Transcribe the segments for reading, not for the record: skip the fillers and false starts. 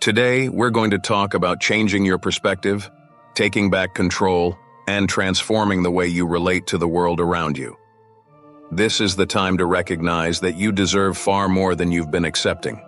Today, we're going to talk about changing your perspective, taking back control, and transforming the way you relate to the world around you. This is the time to recognize that you deserve far more than you've been accepting.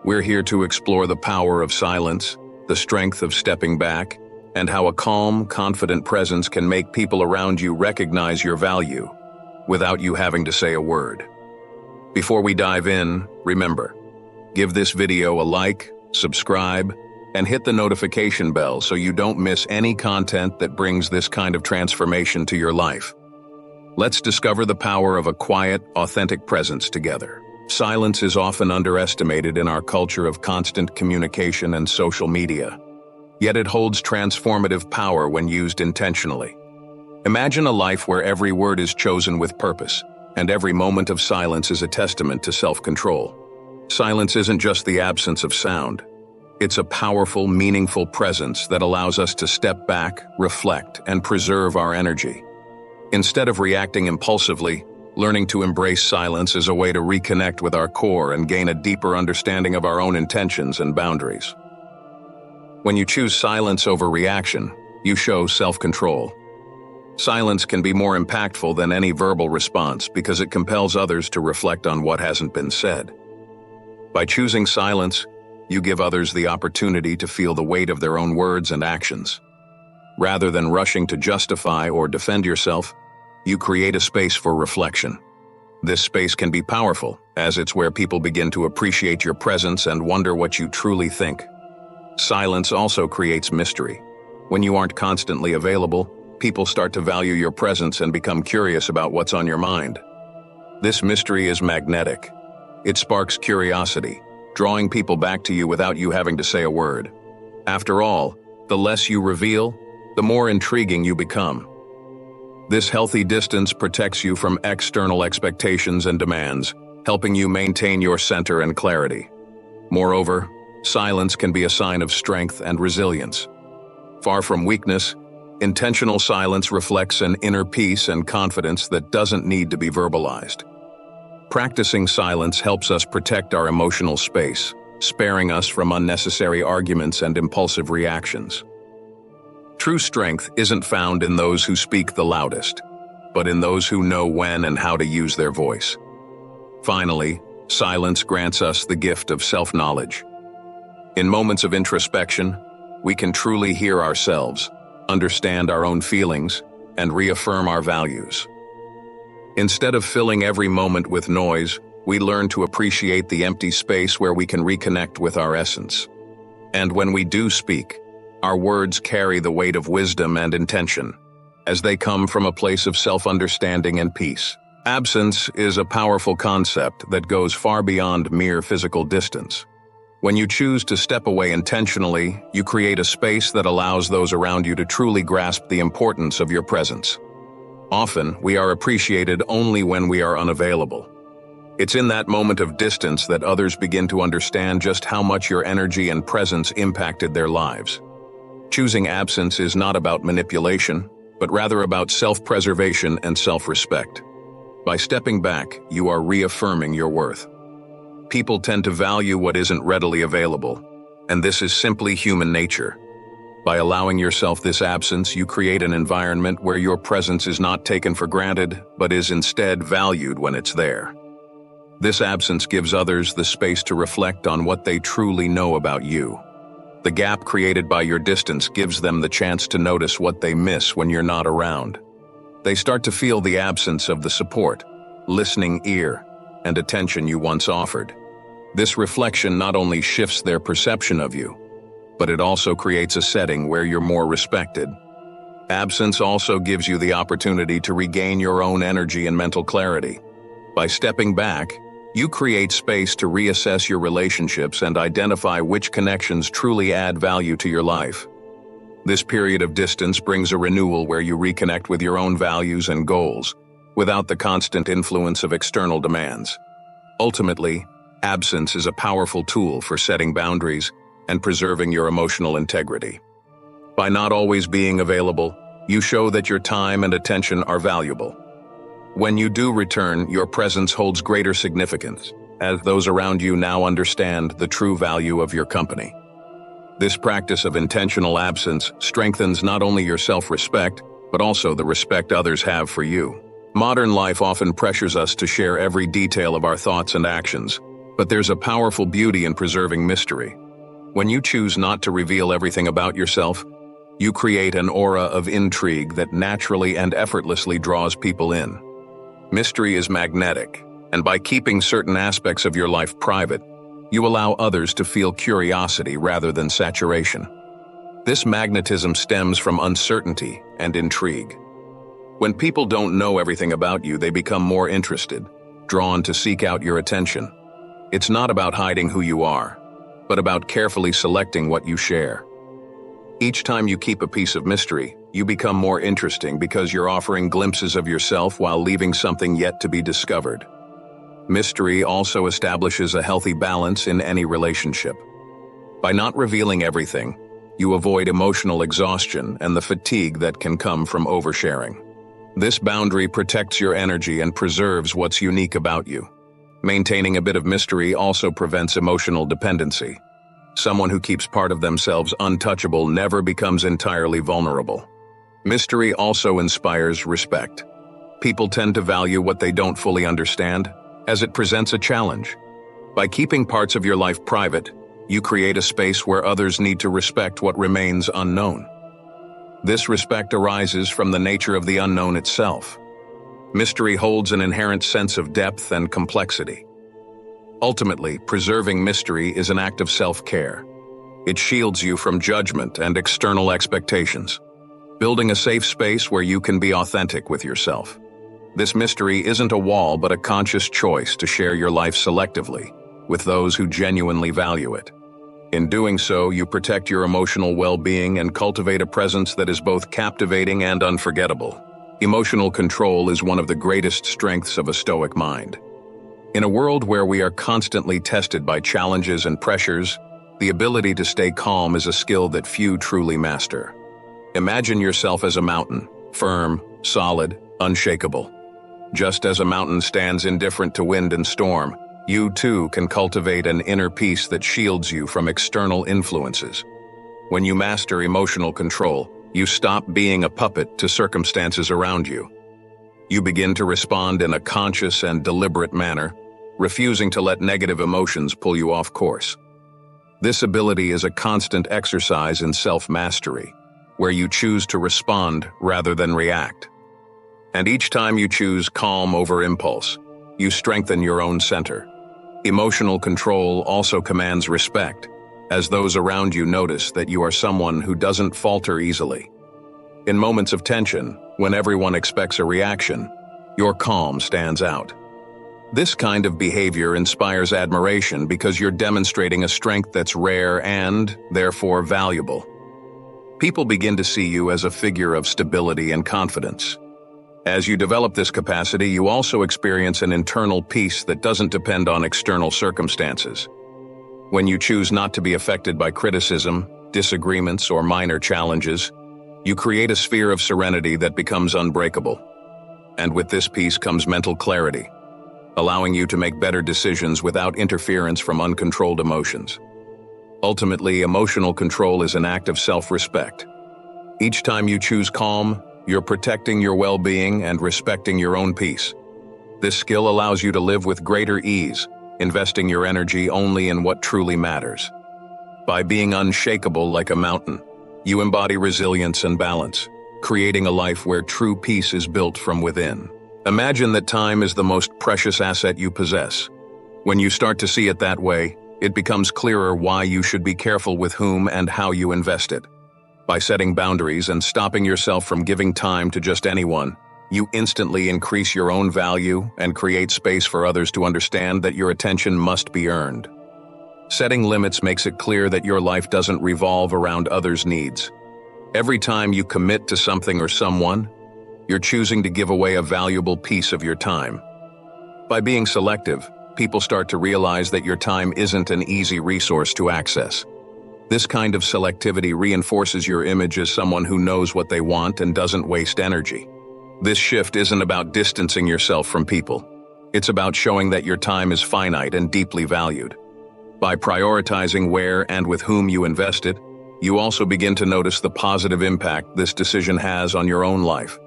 We're here to explore the power of silence, the strength of stepping back, and how a calm, confident presence can make people around you recognize your value without you having to say a word. Before we dive in, remember, give this video a like, subscribe, and hit the notification bell so you don't miss any content that brings this kind of transformation to your life. Let's discover the power of a quiet, authentic presence together. Silence is often underestimated in our culture of constant communication and social media, yet it holds transformative power when used intentionally. Imagine a life where every word is chosen with purpose, and every moment of silence is a testament to self-control. Silence isn't just the absence of sound. It's a powerful, meaningful presence that allows us to step back, reflect, and preserve our energy. Instead of reacting impulsively, learning to embrace silence is a way to reconnect with our core and gain a deeper understanding of our own intentions and boundaries. When you choose silence over reaction, you show self-control. Silence can be more impactful than any verbal response because it compels others to reflect on what hasn't been said. By choosing silence, you give others the opportunity to feel the weight of their own words and actions. Rather than rushing to justify or defend yourself, you create a space for reflection. This space can be powerful, as it's where people begin to appreciate your presence and wonder what you truly think. Silence also creates mystery. When you aren't constantly available, people start to value your presence and become curious about what's on your mind. This mystery is magnetic. It sparks curiosity, drawing people back to you without you having to say a word. After all, the less you reveal, the more intriguing you become. This healthy distance protects you from external expectations and demands, helping you maintain your center and clarity. Moreover, silence can be a sign of strength and resilience. Far from weakness, intentional silence reflects an inner peace and confidence that doesn't need to be verbalized. Practicing silence helps us protect our emotional space, sparing us from unnecessary arguments and impulsive reactions. True strength isn't found in those who speak the loudest, but in those who know when and how to use their voice. Finally, silence grants us the gift of self-knowledge. In moments of introspection, we can truly hear ourselves, understand our own feelings, and reaffirm our values. Instead of filling every moment with noise, we learn to appreciate the empty space where we can reconnect with our essence. And when we do speak, our words carry the weight of wisdom and intention, as they come from a place of self-understanding and peace. Absence is a powerful concept that goes far beyond mere physical distance. When you choose to step away intentionally, you create a space that allows those around you to truly grasp the importance of your presence. Often, we are appreciated only when we are unavailable. It's in that moment of distance that others begin to understand just how much your energy and presence impacted their lives. Choosing absence is not about manipulation, but rather about self-preservation and self-respect. By stepping back, you are reaffirming your worth. People tend to value what isn't readily available, and this is simply human nature. By allowing yourself this absence, you create an environment where your presence is not taken for granted, but is instead valued when it's there. This absence gives others the space to reflect on what they truly know about you. The gap created by your distance gives them the chance to notice what they miss when you're not around. They start to feel the absence of the support, listening ear, and attention you once offered. This reflection not only shifts their perception of you, but it also creates a setting where you're more respected. Absence also gives you the opportunity to regain your own energy and mental clarity. By stepping back, you create space to reassess your relationships and identify which connections truly add value to your life. This period of distance brings a renewal where you reconnect with your own values and goals, without the constant influence of external demands. Ultimately, absence is a powerful tool for setting boundaries and preserving your emotional integrity. By not always being available, you show that your time and attention are valuable. When you do return, your presence holds greater significance, as those around you now understand the true value of your company. This practice of intentional absence strengthens not only your self-respect, but also the respect others have for you. Modern life often pressures us to share every detail of our thoughts and actions, but there's a powerful beauty in preserving mystery. When you choose not to reveal everything about yourself, you create an aura of intrigue that naturally and effortlessly draws people in. Mystery is magnetic, and by keeping certain aspects of your life private, you allow others to feel curiosity rather than saturation. This magnetism stems from uncertainty and intrigue. When people don't know everything about you, they become more interested, drawn to seek out your attention. It's not about hiding who you are, but about carefully selecting what you share. Each time you keep a piece of mystery, you become more interesting because you're offering glimpses of yourself while leaving something yet to be discovered. Mystery also establishes a healthy balance in any relationship. By not revealing everything, you avoid emotional exhaustion and the fatigue that can come from oversharing. This boundary protects your energy and preserves what's unique about you. Maintaining a bit of mystery also prevents emotional dependency. Someone who keeps part of themselves untouchable never becomes entirely vulnerable. Mystery also inspires respect. People tend to value what they don't fully understand, as it presents a challenge. By keeping parts of your life private, you create a space where others need to respect what remains unknown. This respect arises from the nature of the unknown itself. Mystery holds an inherent sense of depth and complexity. Ultimately, preserving mystery is an act of self-care. It shields you from judgment and external expectations, building a safe space where you can be authentic with yourself. This mystery isn't a wall but a conscious choice to share your life selectively with those who genuinely value it. In doing so, you protect your emotional well-being and cultivate a presence that is both captivating and unforgettable. Emotional control is one of the greatest strengths of a Stoic mind. In a world where we are constantly tested by challenges and pressures, the ability to stay calm is a skill that few truly master. Imagine yourself as a mountain, firm, solid, unshakable. Just as a mountain stands indifferent to wind and storm, you too can cultivate an inner peace that shields you from external influences. When you master emotional control, you stop being a puppet to circumstances around you. You begin to respond in a conscious and deliberate manner, refusing to let negative emotions pull you off course. This ability is a constant exercise in self-mastery, where you choose to respond rather than react. And each time you choose calm over impulse, you strengthen your own center. Emotional control also commands respect, as those around you notice that you are someone who doesn't falter easily. In moments of tension, when everyone expects a reaction, your calm stands out. This kind of behavior inspires admiration because you're demonstrating a strength that's rare and, therefore, valuable. People begin to see you as a figure of stability and confidence. As you develop this capacity, you also experience an internal peace that doesn't depend on external circumstances. When you choose not to be affected by criticism, disagreements, or minor challenges, you create a sphere of serenity that becomes unbreakable. And with this peace comes mental clarity, allowing you to make better decisions without interference from uncontrolled emotions. Ultimately, emotional control is an act of self-respect. Each time you choose calm, you're protecting your well-being and respecting your own peace. This skill allows you to live with greater ease, investing your energy only in what truly matters. By being unshakable like a mountain, you embody resilience and balance, creating a life where true peace is built from within. Imagine that time is the most precious asset you possess. When you start to see it that way, it becomes clearer why you should be careful with whom and how you invest it. By setting boundaries and stopping yourself from giving time to just anyone, you instantly increase your own value and create space for others to understand that your attention must be earned. Setting limits makes it clear that your life doesn't revolve around others' needs. Every time you commit to something or someone, you're choosing to give away a valuable piece of your time. By being selective, people start to realize that your time isn't an easy resource to access. This kind of selectivity reinforces your image as someone who knows what they want and doesn't waste energy. This shift isn't about distancing yourself from people. It's about showing that your time is finite and deeply valued. By prioritizing where and with whom you invest it, you also begin to notice the positive impact this decision has on your own life.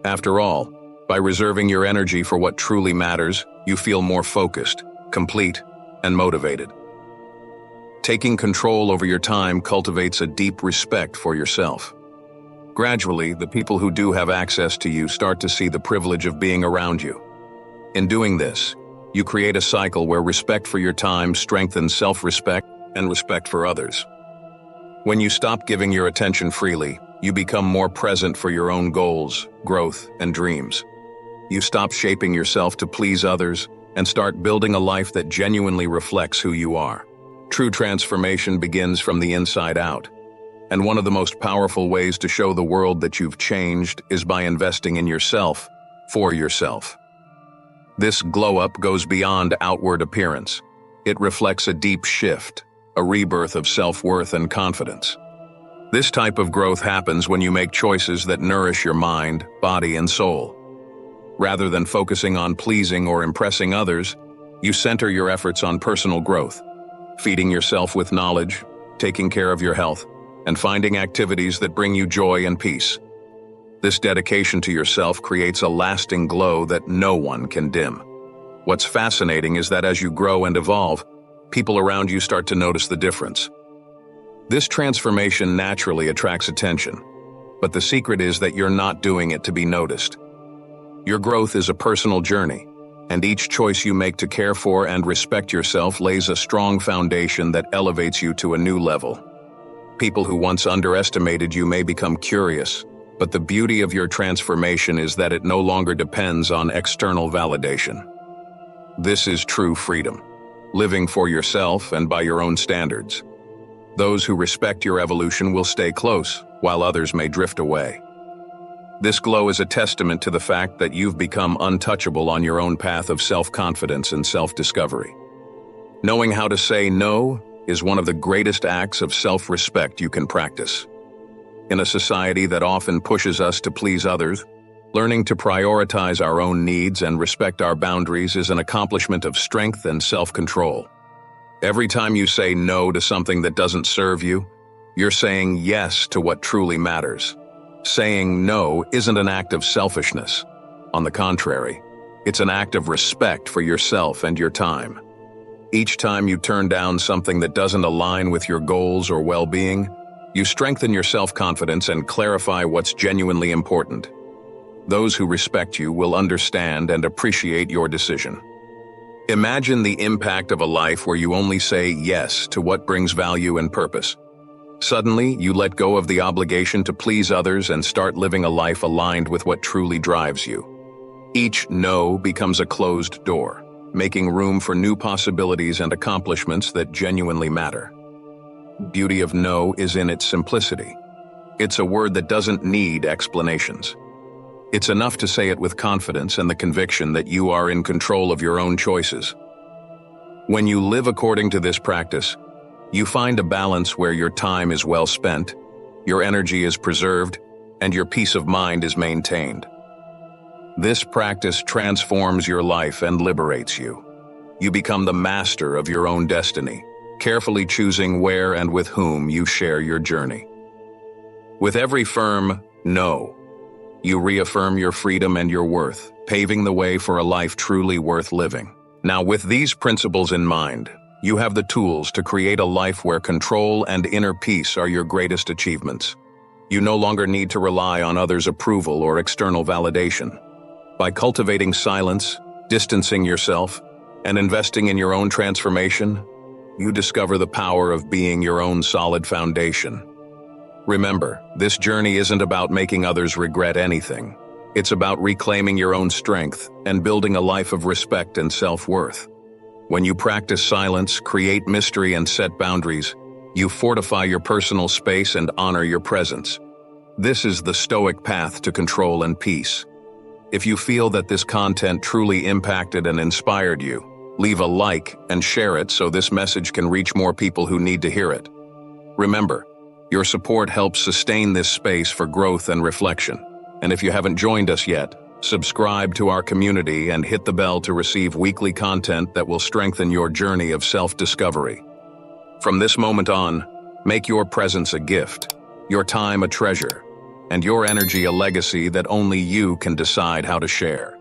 After all, by reserving your energy for what truly matters, you feel more focused, complete, and motivated. Taking control over your time cultivates a deep respect for yourself. Gradually, the people who do have access to you start to see the privilege of being around you. In doing this, you create a cycle where respect for your time strengthens self-respect and respect for others. When you stop giving your attention freely, you become more present for your own goals, growth, and dreams. You stop shaping yourself to please others and start building a life that genuinely reflects who you are. True transformation begins from the inside out. And one of the most powerful ways to show the world that you've changed is by investing in yourself, for yourself. This glow-up goes beyond outward appearance. It reflects a deep shift, a rebirth of self-worth and confidence. This type of growth happens when you make choices that nourish your mind, body, and soul. Rather than focusing on pleasing or impressing others, you center your efforts on personal growth, feeding yourself with knowledge, taking care of your health, and finding activities that bring you joy and peace. This dedication to yourself creates a lasting glow that no one can dim. What's fascinating is that as you grow and evolve, people around you start to notice the difference. This transformation naturally attracts attention, but the secret is that you're not doing it to be noticed. Your growth is a personal journey, and each choice you make to care for and respect yourself lays a strong foundation that elevates you to a new level. People who once underestimated you may become curious, but the beauty of your transformation is that it no longer depends on external validation. This is true freedom, living for yourself and by your own standards. Those who respect your evolution will stay close, while others may drift away. This glow is a testament to the fact that you've become untouchable on your own path of self-confidence and self-discovery. Knowing how to say no is one of the greatest acts of self-respect you can practice. In a society that often pushes us to please others, learning to prioritize our own needs and respect our boundaries is an accomplishment of strength and self-control. Every time you say no to something that doesn't serve you, you're saying yes to what truly matters. Saying no isn't an act of selfishness. On the contrary, it's an act of respect for yourself and your time. Each time you turn down something that doesn't align with your goals or well-being, you strengthen your self-confidence and clarify what's genuinely important. Those who respect you will understand and appreciate your decision. Imagine the impact of a life where you only say yes to what brings value and purpose. Suddenly, you let go of the obligation to please others and start living a life aligned with what truly drives you. Each no becomes a closed door, making room for new possibilities and accomplishments that genuinely matter. Beauty of no is in its simplicity. It's a word that doesn't need explanations. It's enough to say it with confidence and the conviction that you are in control of your own choices. When you live according to this practice, you find a balance where your time is well spent, your energy is preserved, and your peace of mind is maintained. This practice transforms your life and liberates you. You become the master of your own destiny, carefully choosing where and with whom you share your journey. With every firm no, you reaffirm your freedom and your worth, paving the way for a life truly worth living. Now, with these principles in mind, you have the tools to create a life where control and inner peace are your greatest achievements. You no longer need to rely on others' approval or external validation. By cultivating silence, distancing yourself, and investing in your own transformation, you discover the power of being your own solid foundation. Remember, this journey isn't about making others regret anything. It's about reclaiming your own strength and building a life of respect and self-worth. When you practice silence, create mystery, and set boundaries, you fortify your personal space and honor your presence. This is the Stoic path to control and peace. If you feel that this content truly impacted and inspired you, leave a like and share it so this message can reach more people who need to hear it. Remember, your support helps sustain this space for growth and reflection. And if you haven't joined us yet, subscribe to our community and hit the bell to receive weekly content that will strengthen your journey of self-discovery. From this moment on, Make your presence a gift, your time a treasure, and your energy a legacy that only you can decide how to share.